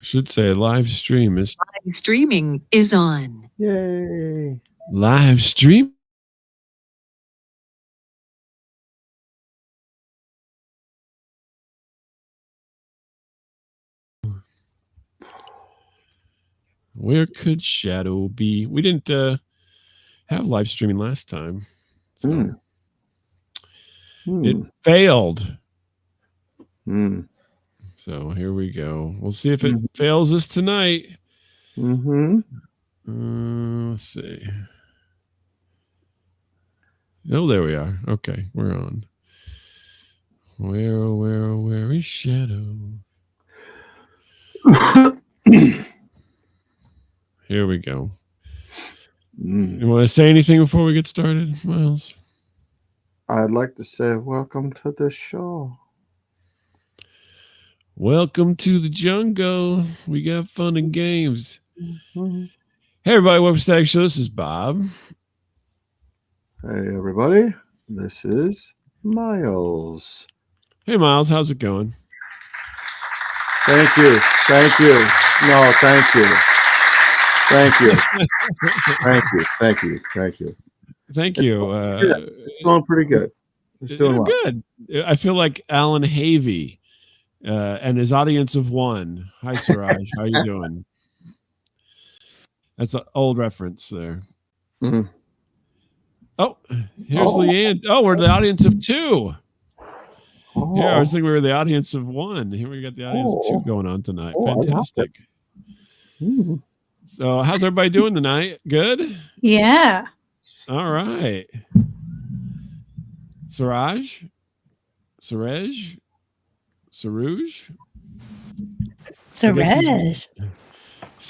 Should say live stream is Live streaming is on. Yay. live stream. Where could Shadow be? We didn't have live streaming last time, so it failed. So here we go. We'll see if it fails us tonight. Let's see. Oh, there we are. Okay, we're on. Where is Shadow? Here we go. You want to say anything before we get started, Miles? I'd like to say welcome to the show. Welcome to the jungle. We got fun and games. Hey, everybody. Welcome to Static Show. This is Bob. Hey, everybody. This is Miles. Hey, Miles. How's it going? Thank you. Thank you. No, thank you. Thank you. Thank you. Thank you. Thank you. Thank you. It's going pretty good. It's doing well. Good. I feel like Alan Havey and his audience of one. Hi, Siraj. How you doing? That's an old reference there. Oh, here's Leanne. Oh, we're the audience of two. Yeah, I was thinking we were the audience of one. Here we got the audience of two going on tonight. Fantastic. So, how's everybody doing tonight? Good? Yeah. All right. Siraj? Saruj?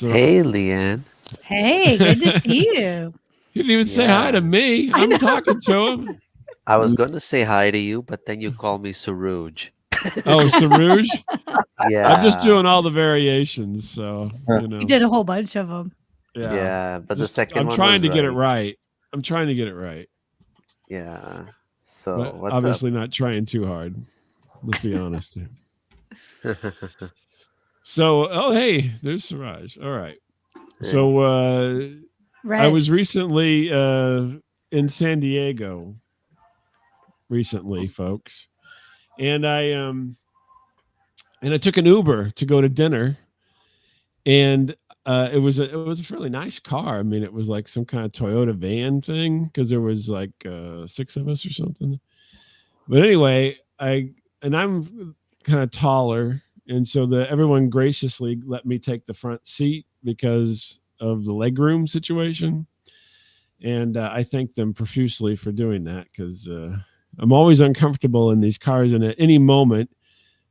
Hey, Leanne. Hey, good to see you. He didn't even say hi to me. I'm talking to him. I was going to say hi to you, but then you called me Saruj. Oh, Saruj? Yeah. I'm just doing all the variations, so You did a whole bunch of them. Yeah, but the second one I'm trying to was get it right. I'm trying to get it right. Yeah. So But what's obviously not trying too hard. Let's be honest. up? So, oh hey, there's Siraj. All right. So Right. I was recently in San Diego recently, folks. And I took an Uber to go to dinner, and it was a fairly nice car. I mean, it was like some kind of Toyota van thing because there was like 6 of us or something. But anyway, I'm kind of taller, and so everyone graciously let me take the front seat because of the legroom situation, and I thank them profusely for doing that because I'm always uncomfortable in these cars, and at any moment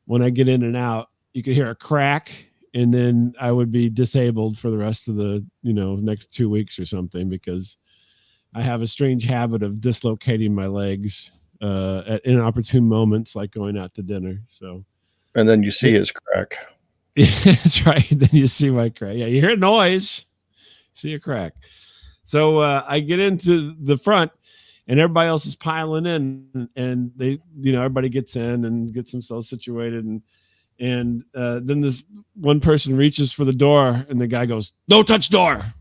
when I get in and out, you could hear a crack, and then I would be disabled for the rest of the next 2 weeks or something because I have a strange habit of dislocating my legs at inopportune moments, like going out to dinner. So, and then you see his crack. Yeah, that's right. Then you see my crack. Yeah, you hear a noise, see a crack. So I get into the front, and everybody else is piling in, and they, everybody gets in and gets themselves situated, and then this one person reaches for the door, and the guy goes, "No touch door."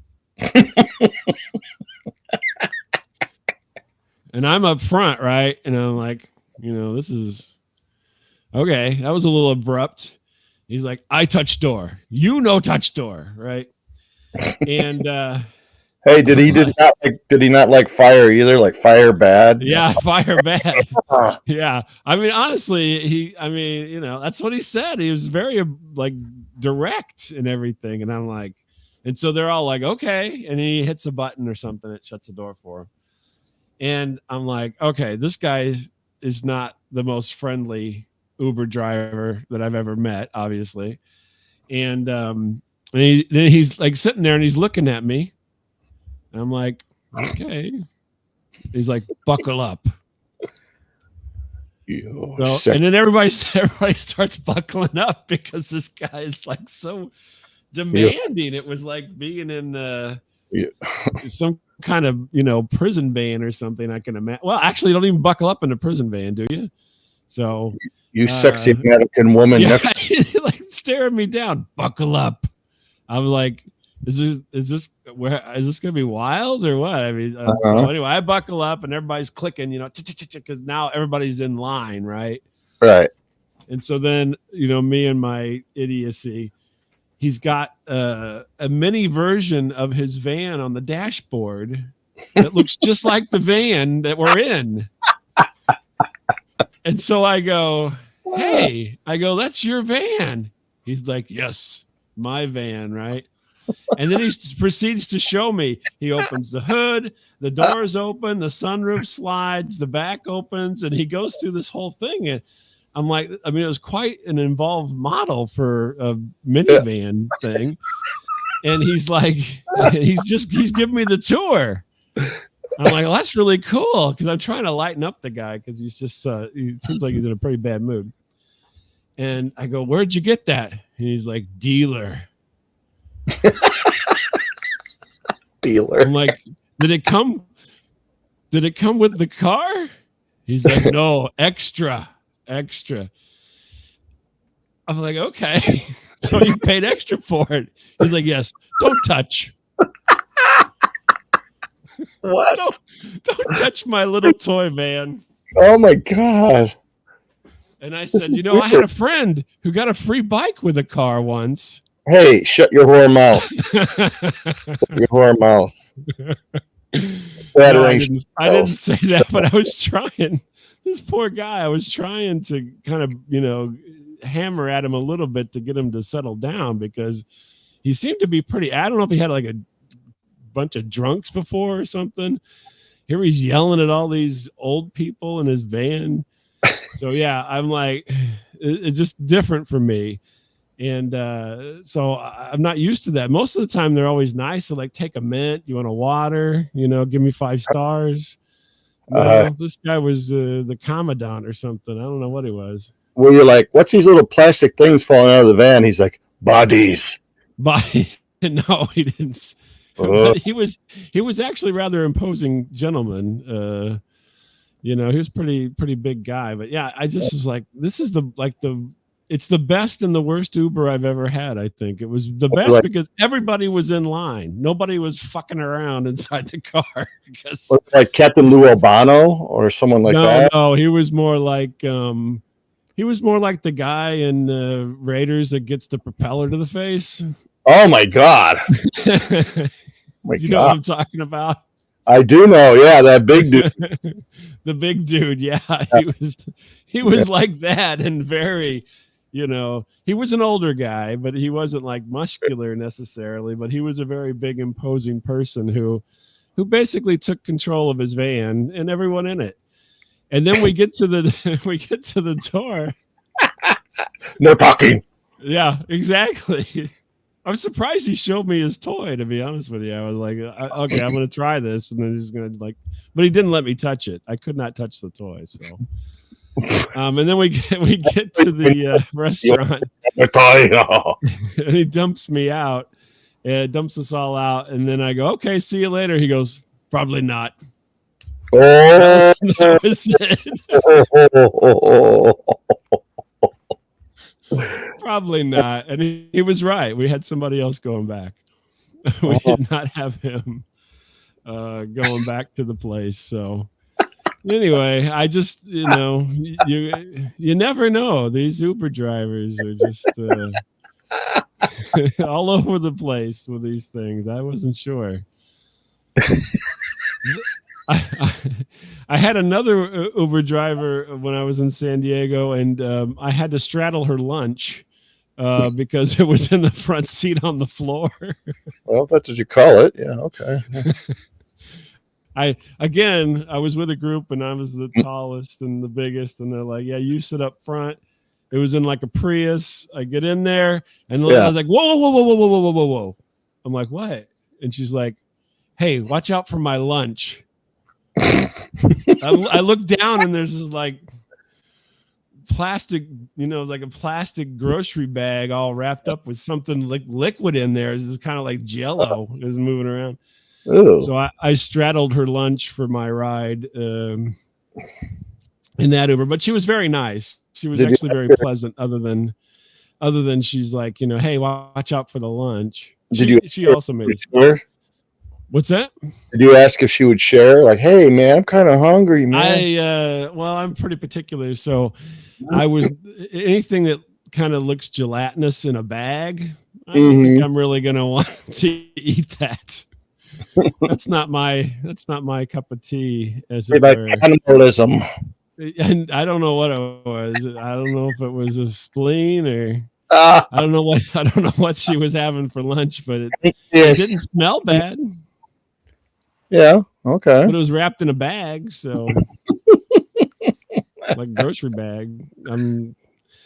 And I'm up front, right? And I'm like, this is okay. That was a little abrupt. He's like, "I touch door. You no touch door," right? And hey, did he not like fire either? Like fire bad? Yeah, fire bad. Yeah. I mean, honestly, that's what he said. He was very like direct and everything. And I'm like, and so they're all like, okay. And he hits a button or something that shuts the door for him. And I'm like, okay, this guy is not the most friendly Uber driver that I've ever met, obviously. And then he's like sitting there and he's looking at me. And I'm like, okay. He's like, buckle up. So, and then everybody starts buckling up because this guy is like so demanding. It was like being in some kind of prison van or something. I can imagine. Well, actually, you don't even buckle up in a prison van, do you? So you sexy American woman next to like staring me down. Buckle up. I'm like, is this gonna be wild or what? I mean, so anyway, I buckle up and everybody's clicking, because now everybody's in line, right? Right. And so then, me and my idiocy, he's got a mini version of his van on the dashboard that looks just like the van that we're in. And so I go, hey, that's your van. He's like, yes, my van, right? And then he proceeds to show me. He opens the hood, the doors open, the sunroof slides, the back opens, and he goes through this whole thing. And I'm like, it was quite an involved model for a minivan thing. And he's like, he's giving me the tour. I'm like, well, that's really cool, because I'm trying to lighten up the guy, because he's just he seems like he's in a pretty bad mood. And I go, where'd you get that? And he's like, dealer. Dealer. I'm like, did it come with the car? He's like, no, extra. I'm like, okay. So you paid extra for it. He's like, yes, don't touch. What? Don't touch my little toy van. Oh my God. And I said, I had a friend who got a free bike with a car once. Hey, shut your whore mouth. Your whore mouth. No, I didn't say that, but I was trying. This poor guy, I was trying to kind of, hammer at him a little bit to get him to settle down, because he seemed to be pretty, I don't know if he had like a bunch of drunks before or something. Here he's yelling at all these old people in his van. So yeah, I'm like, it's just different for me. And so I'm not used to that. Most of the time they're always nice. So like, take a mint. You want a water? Give me 5 stars. No, this guy was the commandant or something. I don't know what he was. Well, you're like, what's these little plastic things falling out of the van? He's like, bodies. Body. No, he didn't. But he was actually rather imposing gentleman. He was pretty big guy. But yeah, I just was like, this is it's the best and the worst Uber I've ever had. I think it was the best because everybody was in line. Nobody was fucking around inside the car. Because like Captain Lou Albano or someone like that. No, he was more like the guy in Raiders that gets the propeller to the face. Oh my God! You know what I'm talking about? I do know. Yeah, that big dude. The big dude. Yeah, he was like that, and very. He was an older guy, but he wasn't like muscular necessarily, but he was a very big, imposing person who basically took control of his van and everyone in it. And then we get to the door. No talking. Yeah, exactly. I'm surprised he showed me his toy, to be honest with you. I was like, okay, I'm going to try this. And then he's going to but he didn't let me touch it. I could not touch the toy. So. And then we get to the restaurant, and he dumps me out, dumps us all out, and then I go, "Okay, see you later." He goes, "Probably not." Oh, That was it. Probably not, and he was right. We had somebody else going back. We did not have him going back to the place. So. Anyway, I just, you never know. These Uber drivers are just all over the place with these things. I wasn't sure. I had another Uber driver when I was in San Diego, and I had to straddle her lunch because it was in the front seat on the floor. Well, that's what you call it. Yeah, okay. I was with a group and I was the tallest and the biggest, and they're like, yeah, you sit up front. It was in like a Prius. I get in there and I was like, whoa. I'm like, what? And she's like, hey, watch out for my lunch. I look down and there's this like plastic, like a plastic grocery bag all wrapped up with something like liquid in there. It's just kind of like Jello. It was moving around. Ooh. So I straddled her lunch for my ride in that Uber, but she was very nice. She was actually very pleasant. Other than other than she's like, hey, watch out for the lunch. Did She also made it. share? What's that? Did you ask if she would share? Like, hey man, I'm kind of hungry, man. I'm pretty particular, so I was anything that kind of looks gelatinous in a bag. I don't think I'm really gonna want to eat that. That's not my cup of tea, as it Like were. cannibalism. And I don't know what it was. I don't know if it was a spleen or Ah, I don't know what she was having for lunch, but it yes. didn't smell bad. Yeah. Okay. But it was wrapped in a bag, so like grocery bag.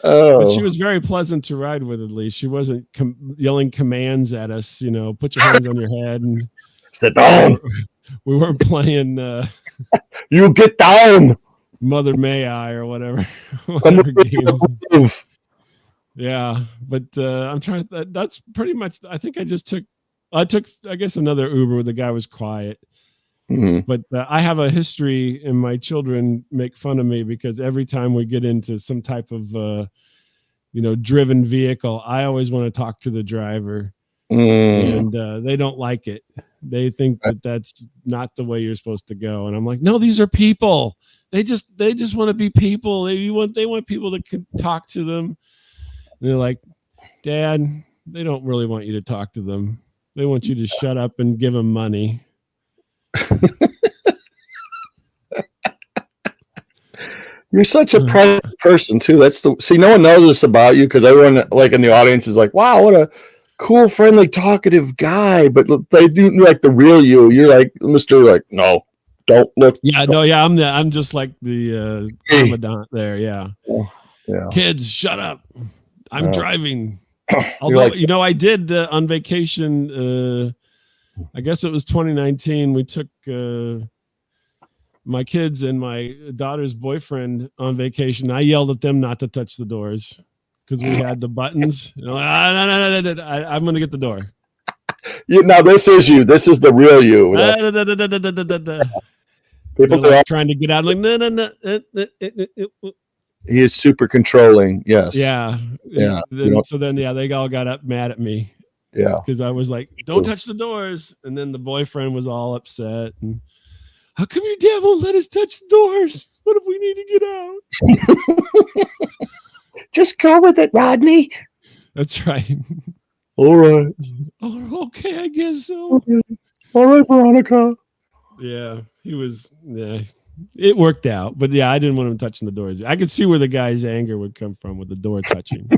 But she was very pleasant to ride with. At least she wasn't yelling commands at us. Put your hands on your head and sit down. We weren't playing. You get down. Mother May I or whatever games. Yeah, but I'm trying. That's pretty much. I think I took. I guess another Uber where the guy was quiet. Mm-hmm. But I have a history, and my children make fun of me because every time we get into some type of, driven vehicle, I always want to talk to the driver, and they don't like it. They think that that's not the way you're supposed to go, and I'm like, no, these are people. They just want to be people. They want people to talk to them. And they're like, Dad, they don't really want you to talk to them. They want you to shut up and give them money. You're such a private person too. No one knows this about you because everyone like in the audience is like, wow, what a cool, friendly, talkative guy. But they do like the real you. You're like Mr. Like, no, don't look. Yeah, no, yeah, I'm just like the commandant there. Yeah. Yeah. Kids, shut up. I'm driving. Although, I did on vacation. I guess it was 2019. We took my kids and my daughter's boyfriend on vacation. I yelled at them not to touch the doors because we had the buttons. No, I'm going to get the door. Now this is you. This is the real you. People are trying to get out. Like no. He is super controlling. Yes. Yeah. So then, they all got up mad at me. Yeah. Because I was like, don't touch the doors. And then the boyfriend was all upset. And how come your dad won't let us touch the doors? What if we need to get out? Just go with it, Rodney. That's right. All right. Oh, okay, I guess so. Okay. All right, Veronica. Yeah, he was. Yeah, it worked out. But yeah, I didn't want him touching the doors. I could see where the guy's anger would come from with the door touching.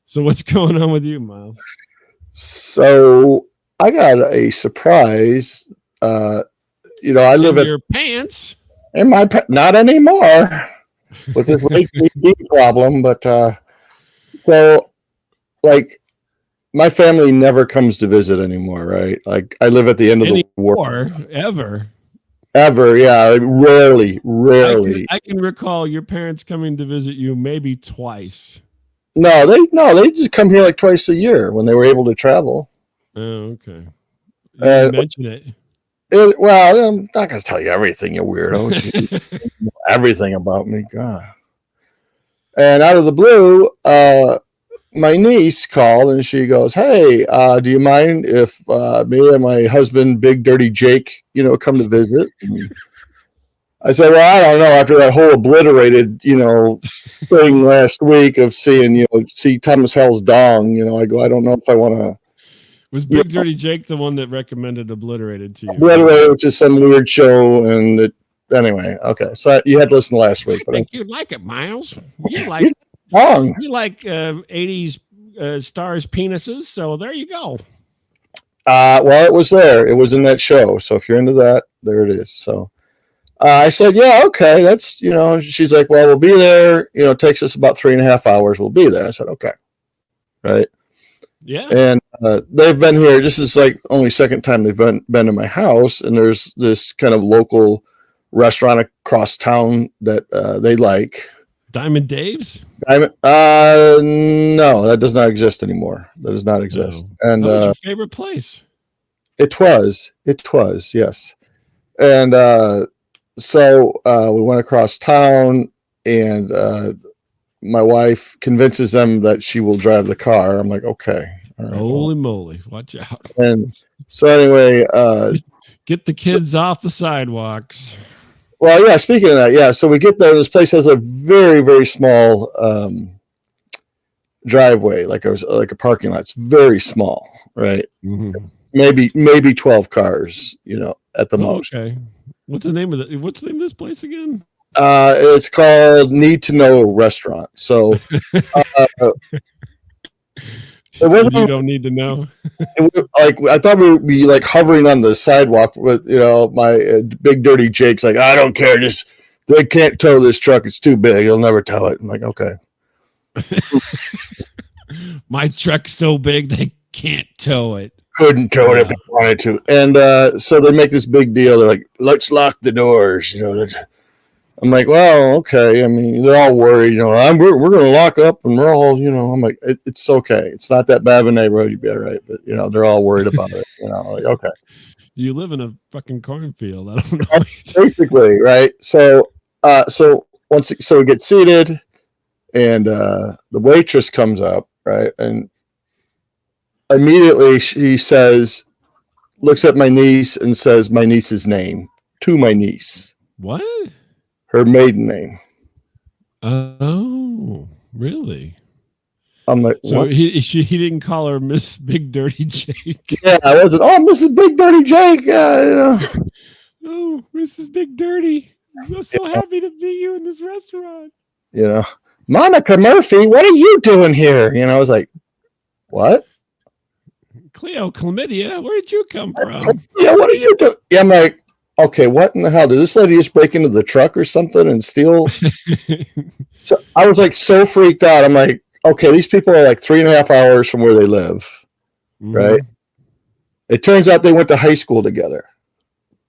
So what's going on with you, Miles? So I got a surprise. I live in your pants. In my not anymore with this ADD problem, but so like my family never comes to visit anymore, right? Like I live at the end of the world. Ever, yeah. Like, rarely. I can recall your parents coming to visit you maybe twice. No, they just come here like twice a year when they were able to travel. Oh, okay. You didn't mention it. Well, I'm not going to tell you everything, you weirdo. Everything about me, God. And out of the blue, my niece called and she goes, "Hey, do you mind if me and my husband, Big Dirty Jake, come to visit?" I said, "Well, I don't know. After that whole obliterated, thing last week of seeing, see Thomas Hell's dong, I go, I don't know if I want to." Was Big Dirty Jake the one that recommended Obliterated to you? Obliterated, which is some weird show, and anyway, okay. So you had to listen to last week. I think you'd like it, Miles. You like 80s stars' penises, so there you go. Well, it was there. It was in that show. So if you're into that, there it is. So I said, yeah, okay. That's, she's like, well, we'll be there. It takes us about 3.5 hours. We'll be there. I said, okay. Right. Yeah. And they've been here. This is like only second time they've been to my house. And there's this kind of local restaurant across town that they like. Diamond Dave's? No, that does not exist anymore. That does not exist. No. And what was your favorite place? It was, yes. And so we went across town, and my wife convinces them that she will drive the car. I'm like, okay. All right, Holy moly! Watch out. And so anyway, Get the kids off the sidewalks. well, yeah. Speaking of that, yeah. So we get there. This place has a very, very small driveway, like a parking lot. It's very small, right? Mm-hmm. Maybe 12 cars, at the most. Okay. What's the name of this place again? It's called Need to Know Restaurant. So it wasn't. You don't need to know. Like I thought we would be like hovering on the sidewalk with my big dirty Jake's like, I don't care, just they can't tow this truck, it's too big, they'll never tow it. I'm like, okay. My truck's so big they can't tow it. Couldn't tow it if they wanted to. And so they make this big deal. They're like, let's lock the doors. I'm like, well, okay. I mean, they're all worried. We're going to lock up, and we're all, I'm like, it's okay. It's not that bad of a neighborhood. You'd be all right. But they're all worried about it. Like, okay. You live in a fucking cornfield. I don't know. Basically, right? So we get seated, and the waitress comes up, right, and immediately she looks at my niece and says my niece's name to my niece. What? Her maiden name. Oh, really? I'm like, so what? he didn't call her Miss Big Dirty Jake. Yeah, I wasn't. Oh, Mrs. Big Dirty Jake. Oh, Mrs. Big Dirty. I'm so happy to see you in this restaurant. Monica Murphy, what are you doing here? I was like, what? Cleo Chlamydia, where did you come from? Yeah, what are you doing? Yeah, I'm like, okay, what in the hell? Did this lady just break into the truck or something and steal? So I was like so freaked out. I'm like, okay, these people are like 3.5 hours from where they live, right? It turns out they went to high school together.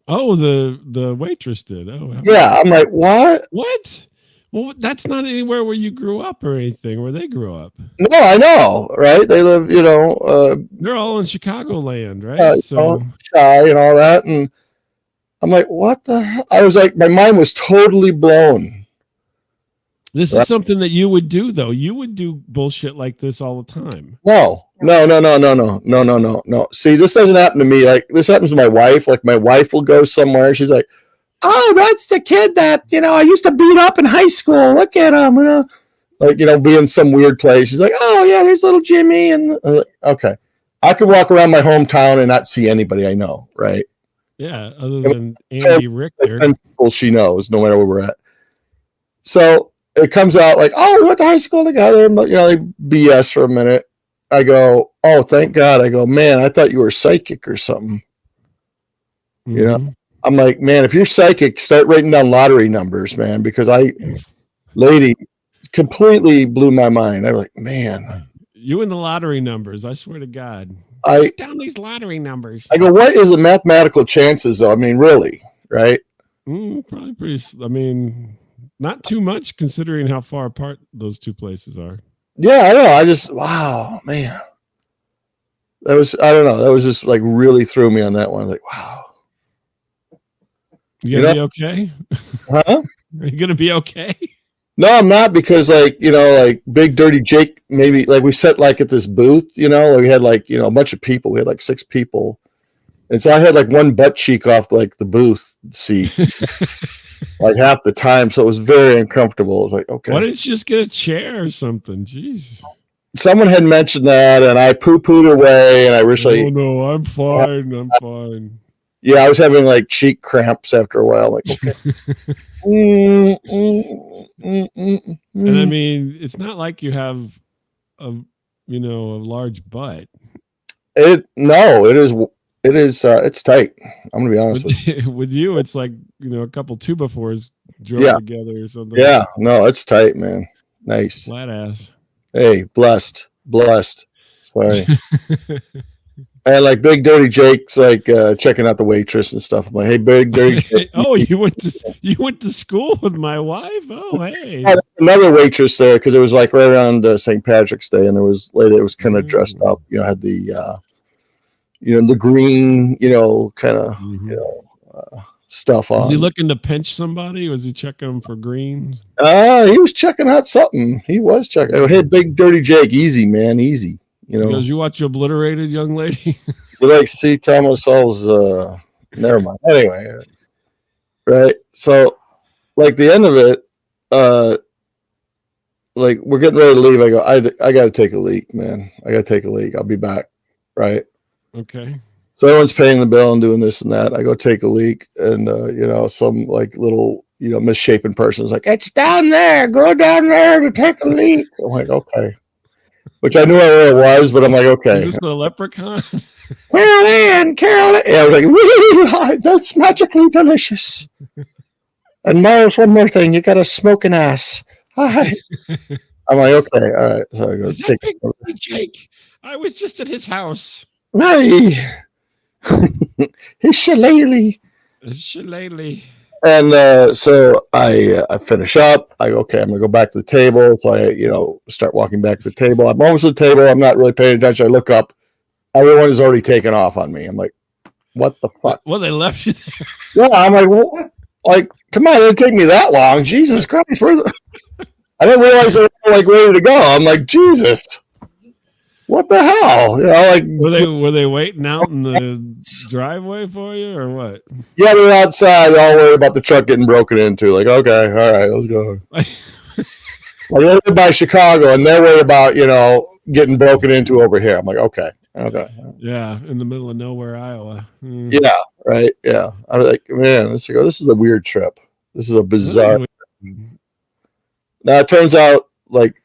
Oh, the waitress did. Oh, yeah. I'm like, what? What? Well, that's not anywhere where you grew up or anything, where they grew up. No, I know, right? They live, they're all in Chicagoland, right? Shy and all that. And I'm like, what the hell? I was like, my mind was totally blown. This is something that you would do, though. You would do bullshit like this all the time. No. See, this doesn't happen to me. Like, this happens to my wife. Like, my wife will go somewhere. She's like, oh, that's the kid that, I used to beat up in high school. Look at him. Be in some weird place. She's like, oh, yeah, there's little Jimmy. And I'm like, okay. I could walk around my hometown and not see anybody I know, right? Yeah, other than Andy Richter. People she knows, no matter where we're at. So it comes out like, oh, we went to high school together. And, they BS for a minute. I go, oh, thank God. I go, man, I thought you were psychic or something. I'm like, man, if you're psychic, start writing down lottery numbers, man, because lady completely blew my mind. I was like, man. You and the lottery numbers, I swear to God. Write down these lottery numbers. I go, what is the mathematical chances, though? I mean, really, right? Probably pretty, not too much considering how far apart those two places are. Yeah, I know. Wow, man. I don't know. That was just like really threw me on that one. Like, wow. You gonna be okay? Huh? Are you gonna be okay? No, I'm not, because like Big Dirty Jake, maybe like we sat like at this booth, we had like, a bunch of people. We had like 6 people. And so I had like one butt cheek off like the booth seat like half the time. So it was very uncomfortable. It was like, okay. Why didn't you just get a chair or something? Jeez. Someone had mentioned that and I poo-pooed away, and I wish Oh no, I'm fine. I'm fine. Yeah, I was having like cheek cramps after a while. Like, okay. And I mean, it's not like you have a large butt. It is it's tight. I'm gonna be honest with you. With you, it's like a couple 2x4s drove together or something. Yeah, no, it's tight, man. Nice. Flat ass. Hey, blessed. Sorry. And like Big Dirty Jake's like checking out the waitress and stuff. I'm like, hey, Big Dirty Jake. Oh, you went to school with my wife? Oh, hey. I had another waitress there because it was like right around St. Patrick's Day, and there was lady that was kind of dressed up. Had the the green, kind of stuff on. Was he looking to pinch somebody? Was he checking them for green? He was checking out something. He was checking. Oh, hey, Big Dirty Jake, easy, man, easy. You know, Because you watch Obliterated, young lady. you like C. Thomas Hall's. Never mind. Anyway, right. So, like the end of it, like we're getting ready to leave. I go, I got to take a leak, man. I got to take a leak. I'll be back. Right. Okay. So everyone's paying the bill and doing this and that. I go take a leak, and you know, some like little, you know, misshapen person is like, "It's down there. Go down there to take a leak." I'm like, okay, which I knew where it was, but I'm like, okay. Is this the leprechaun? Carol Ann, Carol Ann. Yeah, I was like, "Woo, that's magically delicious." And Miles, one more thing, you got a smoking ass. Hi. I'm like, okay, all right. So I go Is that take. Big Jake? I was just at his house. Hey, his shillelagh. Shillelagh. And so I finish up. I go, okay, I'm gonna go back to the table. So I, you know, start walking back to the table. I'm almost at the table. I'm not really paying attention. I look up. Everyone is already taken off on me. I'm like, what the fuck? Well, they left you there. Yeah, I'm like, well, like, come on, it didn't take me that long. Jesus Christ, I didn't realize they were like ready to go. I'm like, Jesus, what the hell? You know, like, Were they waiting out in the driveway for you or what? yeah, they're outside. They're all worried about the truck getting broken into. Like, okay, all right, let's go. Like they live by Chicago, and they're worried about, you know, getting broken into over here. I'm like, okay. Yeah, in the middle of nowhere, Iowa. Yeah, right. Yeah, I was like, man, this is a weird trip. This is a bizarre. Now it turns out, like,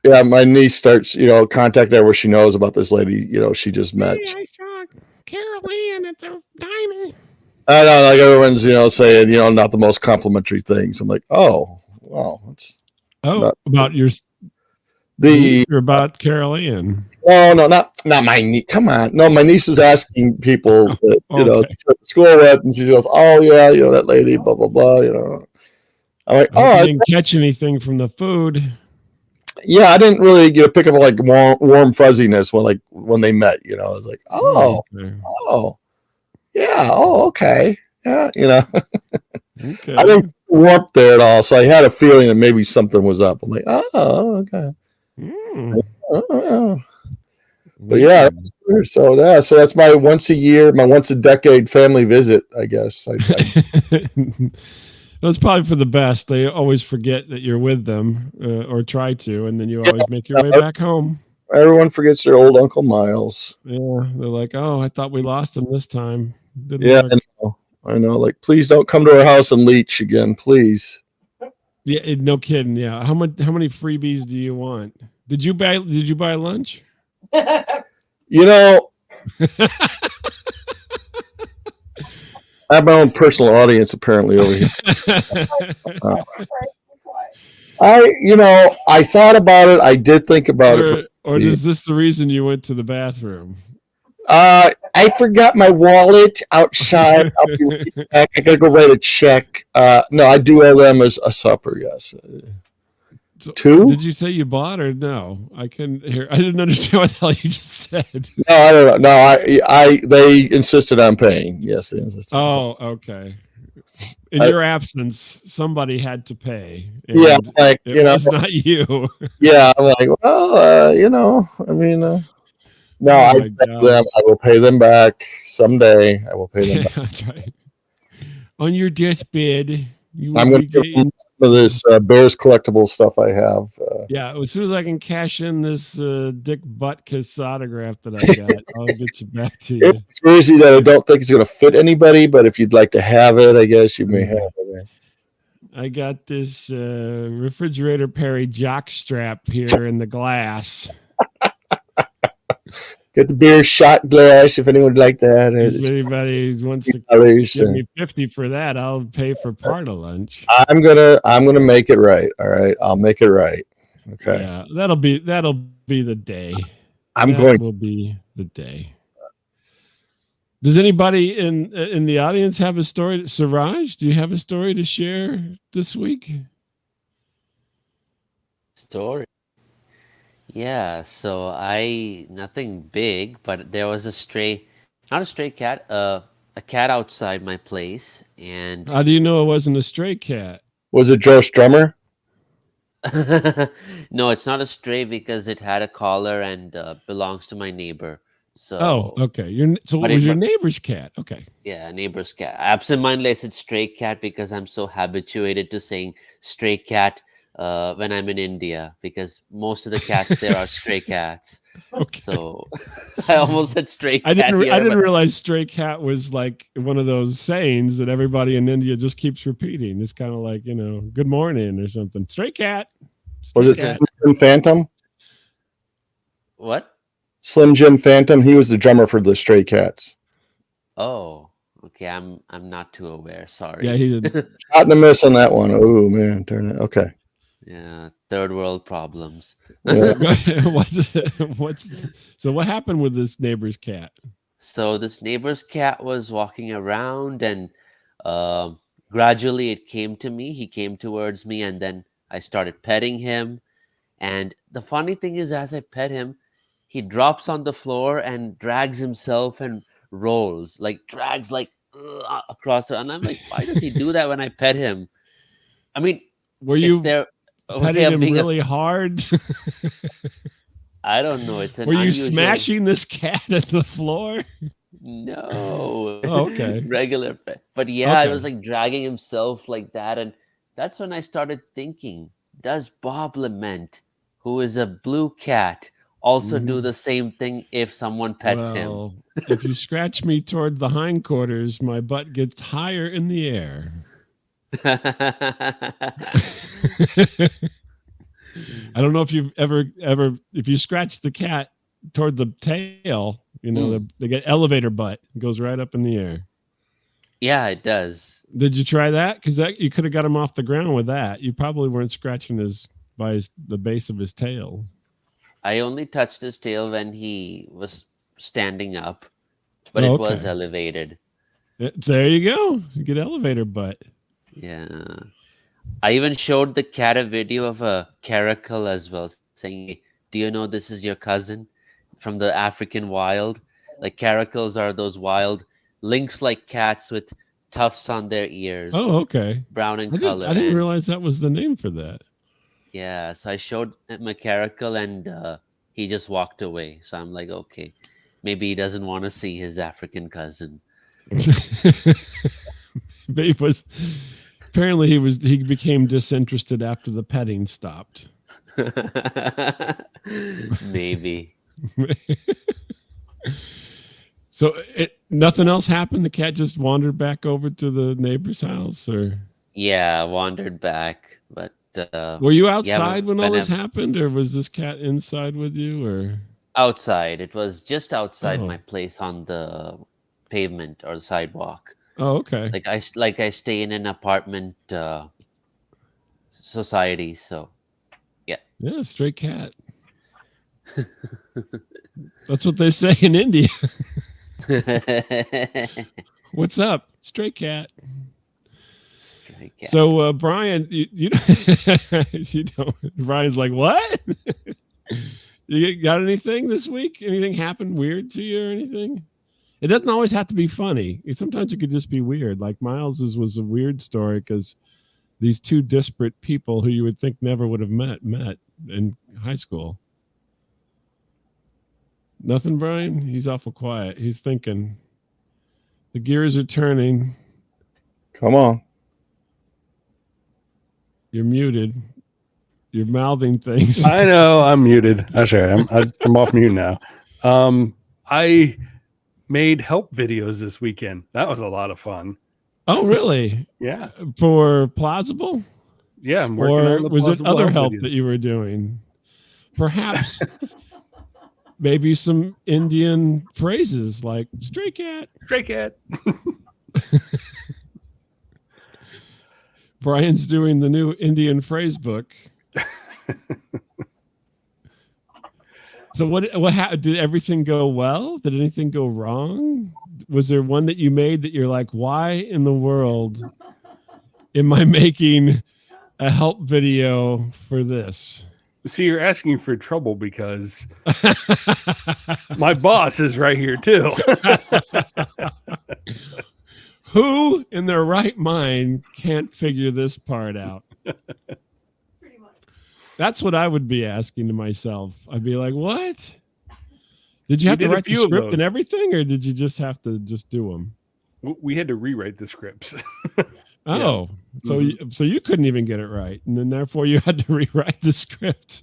yeah, my niece starts, you know, contacting her where she knows about this lady, you know, she just met. Hey, I saw Carol Ann at the diner. I know, like everyone's, you know, saying, you know, not the most complimentary things. I'm like, oh, wow, that's about your or about Carol Ann. No, not my niece. Come on, no, my niece is asking people that, you know, to school with, and she goes, oh yeah, you know, that lady, blah blah blah, you know. I'm like, I didn't catch anything from the food. Yeah, I didn't really, you know, pick up like warm fuzziness when they met. You know, I was like, oh, yeah, okay, yeah, you know. Okay. I didn't warmth there at all, so I had a feeling that maybe something was up. I'm like, oh, okay. But yeah, so that's my once a year, my once a decade family visit, I guess. That's probably for the best. They always forget that you're with them, or try to, and then you always make your way back home. Everyone forgets their old Uncle Miles. Yeah, they're like, "Oh, I thought we lost him this time." I know. Like, please don't come to our house and leech again, please. Yeah, no kidding. Yeah, how many freebies do you want? Did you buy lunch? You know, I have my own personal audience apparently over here. I thought about it. I did think about it. Or is this the reason you went to the bathroom? I forgot my wallet outside. I'll be right back. I gotta go write a check. No, I do owe them as a supper. Yes. So, 2? Did you say you bought or no? I couldn't hear. I didn't understand what the hell you just said. No, I don't know. No, they insisted on paying. Yes, they insisted. Oh, okay. In your absence, somebody had to pay. Yeah, like, it was not you. Yeah, I'm like, well, you know, I mean, no, I will pay them back someday. I will pay them back. That's right. On your deathbed. I'm going to get some of this Bears collectible stuff I have. Yeah, as soon as I can cash in this Dick Butkus autograph that I got, I'll get you back to you. It's a jersey that I don't think is going to fit anybody, but if you'd like to have it, I guess you may have it. I got this refrigerator Perry jock strap here in the glass. Get the beer shot glass if anyone would like that. If anybody wants to give me 50 for that, I'll pay for part of lunch. I'm gonna make it right. All right, I'll make it right. Okay. Yeah, that'll be the day. Will be the day. Does anybody in the audience have a story? Siraj, do you have a story to share this week? Story. Yeah, so nothing big, but there was not a stray cat, a a cat outside my place, and How do you know it wasn't a stray cat? Was it Joe Strummer? no, it's not a stray because it had a collar and belongs to my neighbor. Oh, So, okay. So but it was it your mu- neighbor's cat. Okay. yeah, neighbor's cat. Absent-mindedly, I said stray cat because I'm so habituated to saying stray cat when I'm in India because most of the cats there are stray cats. Okay. So I almost said stray I cat didn't. I here, didn't but realize stray cat was like one of those sayings that everybody in India just keeps repeating. It's kind of like good morning or something. Stray cat. Was Stray it cat. Slim Jim Phantom? what? Slim Jim Phantom. He was the drummer for the Stray Cats. Oh, okay. I'm not too aware. Sorry. Yeah, he did. Shot and a miss on that one. Oh man, turn it. Okay. Yeah, third world problems. Yeah. So what happened with this neighbor's cat? So this neighbor's cat was walking around, and gradually it came to me. He came towards me, and then I started petting him. And the funny thing is, as I pet him, he drops on the floor and drags himself and rolls, like drags like across. And I'm like, why does he do that when I pet him? I mean, Were it's you their way petting of him being really hard? I don't know. It's an Were you unusual. smashing this cat at the floor? No. Oh, okay. Regular pet. But yeah, it Okay. was like dragging himself like that. And that's when I started thinking, does Bob Lament, who is a blue cat, also do Mhm. the same thing if someone pets Well, if you scratch me toward the hindquarters, my butt gets higher in the air. him? I don't know if you've ever if you scratch the cat toward the tail, they get elevator butt. It goes right up in the air. Yeah, it does. Did you try that? Because you could have got him off the ground with that. You probably weren't scratching the base of his tail. I only touched his tail when he was standing up, but Oh, it was okay. elevated. There you go. You get elevator butt. Yeah. I even showed the cat a video of a caracal as well, saying, do you know this is your cousin from the African wild? Like caracals are those wild lynx-like cats with tufts on their ears, Oh, okay. brown in I color. didn't And realize that was the name for that. yeah, so I showed him a caracal and he just walked away. So I'm like, okay, maybe he doesn't want to see his African cousin. But he became disinterested after the petting stopped. Maybe. So nothing else happened. The cat just wandered back over to the neighbor's house, or Yeah, wandered back, but were you yeah, outside when all this whenever happened, or was this cat inside with you, or? outside, it was just outside Oh. my place on the pavement or the sidewalk. Oh, okay. Like I stay in an apartment society, so Yeah, stray cat. That's what they say in India. What's up, stray cat? Stray cat. So, Brian, you don't. Brian's like, what? You got anything this week? Anything happened weird to you or anything? It doesn't always have to be funny. Sometimes it could just be weird. Like Miles's was a weird story because these two disparate people who you would think never would have met in high school. Nothing, Brian? He's awful quiet. He's thinking. The gears are turning. Come on. You're muted. You're mouthing things. I know I'm muted. Actually, I'm off mute now. I made help videos this weekend. That was a lot of fun. Oh, really? Yeah. For Plausible? Yeah. I'm working Or on the was it Plausible other help videos. that you were doing? Perhaps maybe some Indian phrases like stray cat. Stray cat. Brian's doing the new Indian phrase book. So what did everything go well? Did anything go wrong? Was there one that you made that you're like, why in the world am I making a help video for this? See, you're asking for trouble because my boss is right here too. Who in their right mind can't figure this part out? That's what I would be asking to myself. I'd be like, what? Did you We have to did a write the few of script and those. everything, or did you just have to just do them? We had to rewrite the scripts. Oh, so so you couldn't even get it right, and then therefore you had to rewrite the script.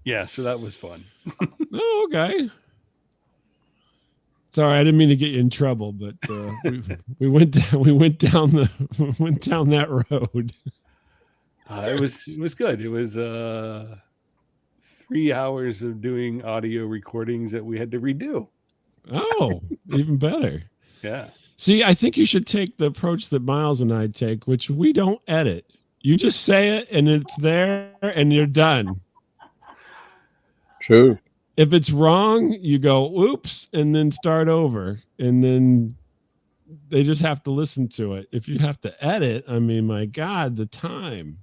Yeah, so that was fun. Oh, okay. Sorry, I didn't mean to get you in trouble, but we went down that road. It was good. It was 3 hours of doing audio recordings that we had to redo. Oh, even better. Yeah. See, I think you should take the approach that Miles and I take, which we don't edit. You just say it and it's there and you're done. True. If it's wrong, you go, oops, and then start over. And then they just have to listen to it. If you have to edit, I mean, my God, the time.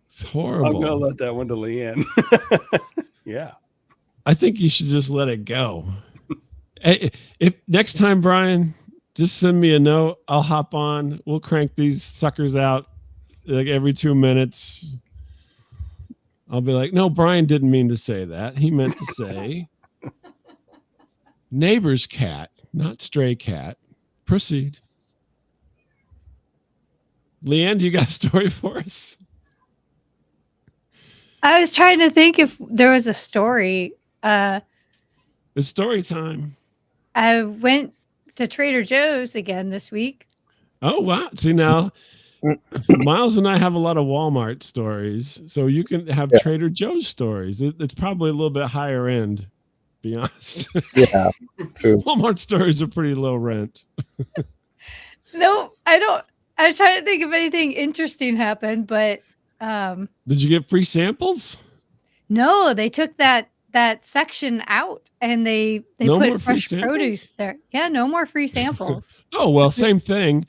It's horrible. I'm going to let that one to Leanne. Yeah. I think you should just let it go. If next time, Brian, just send me a note. I'll hop on. We'll crank these suckers out like every 2 minutes. I'll be like, no, Brian didn't mean to say that. He meant to say neighbor's cat, not stray cat. Proceed. Leanne, do you got a story for us? I was trying to think if there was a story. It's story time. I went to Trader Joe's again this week. Oh, wow. See, now, Miles and I have a lot of Walmart stories, so you can have Trader Joe's stories. It's probably a little bit higher end, to be honest. Yeah, true. Walmart stories are pretty low rent. No, I don't. I was trying to think if anything interesting happened, but Did you get free samples? no, they took that section out and they No more put free fresh samples? produce there. Yeah, no more free samples. Oh, well, same thing.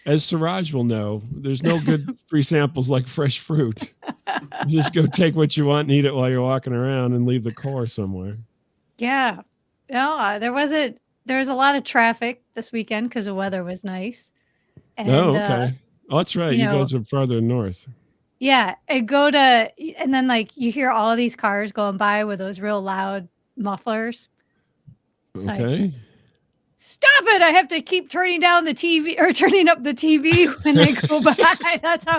As Siraj will know, there's no good free samples like fresh fruit. Just go take what you want and eat it while you're walking around and leave the car somewhere. Yeah. No, there was a lot of traffic this weekend because the weather was nice. And, Oh, okay. Oh, that's right. You know, guys are farther north. yeah. And then like you hear all of these cars going by with those real loud mufflers. It's like, Okay. stop it. I have to keep turning down the TV or turning up the TV when they go by.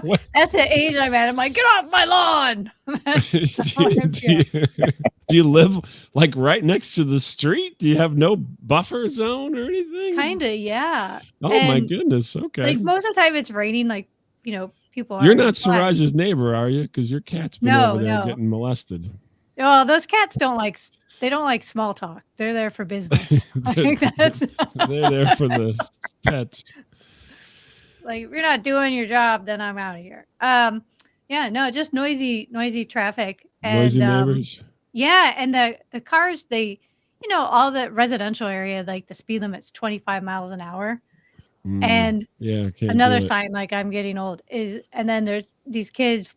What? That's the age I'm at. I'm like, get off my lawn. Do you live like right next to the street? Do you have no buffer zone or anything? Kind of, yeah. Oh my And, goodness. Okay. like most of the time it's raining, like, people are. You're not inside. Siraj's neighbor, are you? Because your cat's been No, over there no. getting molested. Well, those cats don't like small talk. They're there for business. Like, that's They're there for the pets. like, if you're not doing your job, then I'm out of here. Yeah, no, just noisy traffic. And Noisy neighbors. yeah, and the cars, they, all the residential area, like the speed limit's 25 miles an hour. And yeah, can't another do it. sign, like I'm getting old, is, and then there's these kids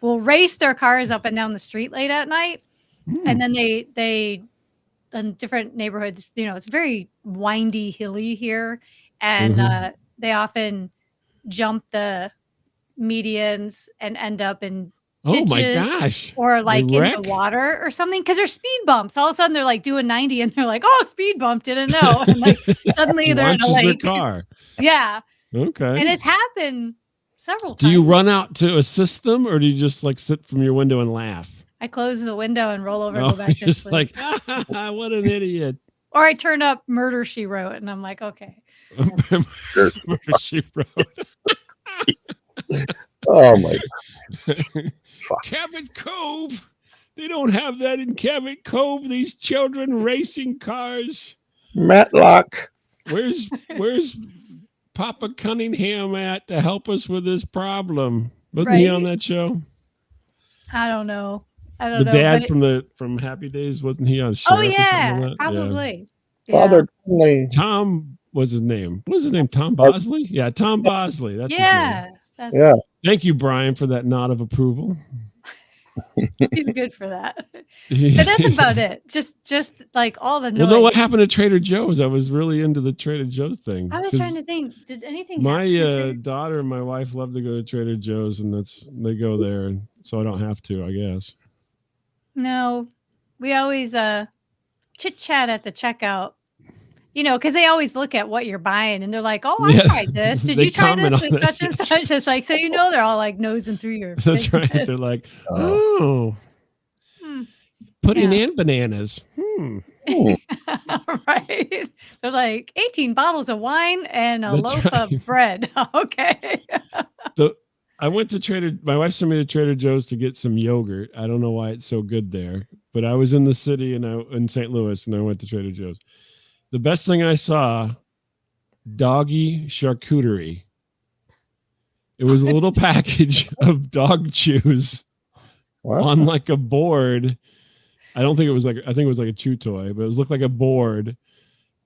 will race their cars up and down the street late at night. And then they in different neighborhoods, it's very windy, hilly here. And they often jump the medians and end up in Oh my ditches gosh. or like in wreck? the water or something, because they're speed bumps. All of a sudden they're like doing 90 and they're like, oh, speed bump, didn't know. And like suddenly they're in a Launches their lake. car. Yeah. Okay. And it's happened several times. Do you run out to assist them, or do you just like sit from your window and laugh? I close the window and roll over and Oh, go back to just sleep. like, what an idiot. Or I turn up Murder, She Wrote, and I'm like, okay. Murder, She Wrote. Oh my God. Fuck. Cabot Cove. They don't have that in Cabot Cove. These children racing cars. Matlock. Where's Papa Cunningham at to help us with this problem? Wasn't he on that show? I don't know. The dad from Happy Days, wasn't he on Sheriff? Oh yeah, or something like that? probably. Father Conley. Tom was his name. What was his name? Tom Bosley? Yeah, Tom Bosley. That's his name. Yeah. Yeah. Thank you, Brian, for that nod of approval. He's good for that. But that's about it. Just like all the Well, noise. no, what happened to Trader Joe's? I was really into the Trader Joe's thing. I was 'cause trying to think. Did anything my happen? to Trader- daughter and my wife love to go to Trader Joe's, and they go there, and so I don't have to, I guess. No, we always chit chat at the checkout. You know, because they always look at what you're buying, and they're like, "Oh, I Yeah, tried this. Did they you try this comment on with it. such and That's such?" It's like, so you know, they're all like nosing through your. That's right. business. They're like, Oh. oh, Hmm. pudding Yeah. and bananas. Right. They're like 18 bottles of wine and a That's loaf right. of bread. Okay. I went to my wife sent me to Trader Joe's to get some yogurt. I don't know why it's so good there, but I was in the city in St. Louis, and I went to Trader Joe's. The best thing I saw, doggy charcuterie. It was a little package of dog chews What? on like a board. I think it was like a chew toy, but it looked like a board,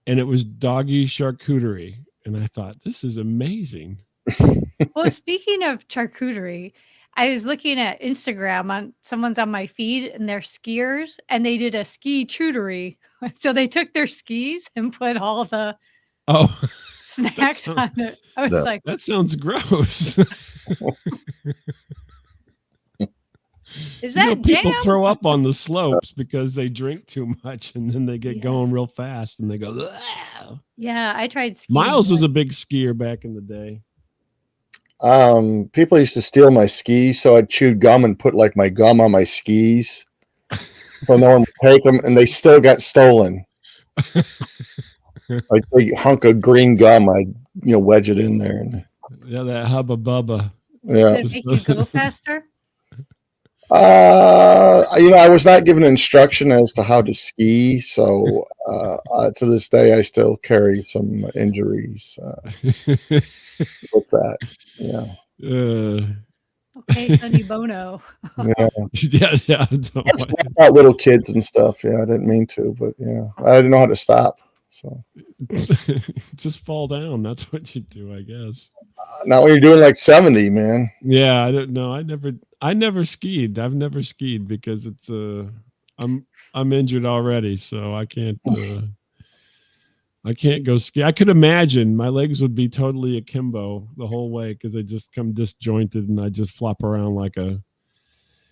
and it was doggy charcuterie. And I thought, this is amazing. Well, speaking of charcuterie, I was looking at Instagram on someone's on my feed and they're skiers and they did a ski chuterie. So they took their skis and put all the Oh, snacks on it. I was that- like, that sounds gross. is You know, that people jam? throw up on the slopes because they drink too much, and then they get going real fast, and they go. "Ugh." Yeah, I tried skiing. Miles was a big skier back in the day. People used to steal my skis, so I'd chew gum and put like my gum on my skis, so no one would take them, and they still got stolen. Like a big hunk of green gum, I'd wedge it in there, and Yeah, that hubba bubba. yeah. Did it make you go faster? I was not given instruction as to how to ski, so to this day, I still carry some injuries with that. Yeah, Okay, Sonny Bono. yeah. yeah. About little kids and stuff. Yeah, I didn't mean to, but yeah, I didn't know how to stop. So Just fall down. That's what you do, I guess. not when you're doing like 70, man. Yeah, I don't know. I never skied. I've never skied because it's I'm injured already, so I can't go ski. I could imagine my legs would be totally akimbo the whole way because they just come disjointed and I just flop around like a.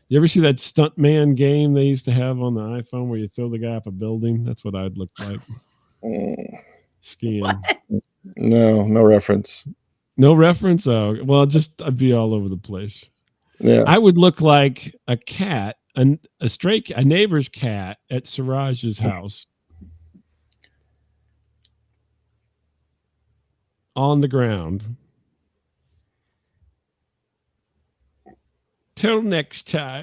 You ever see that Stuntman game they used to have on the iPhone where you throw the guy off a building? That's what I'd look like skiing. What? No reference. No reference. Oh, well, I'd be all over the place. Yeah, I would look like a cat, a neighbor's cat at Siraj's house on the ground. Till next time.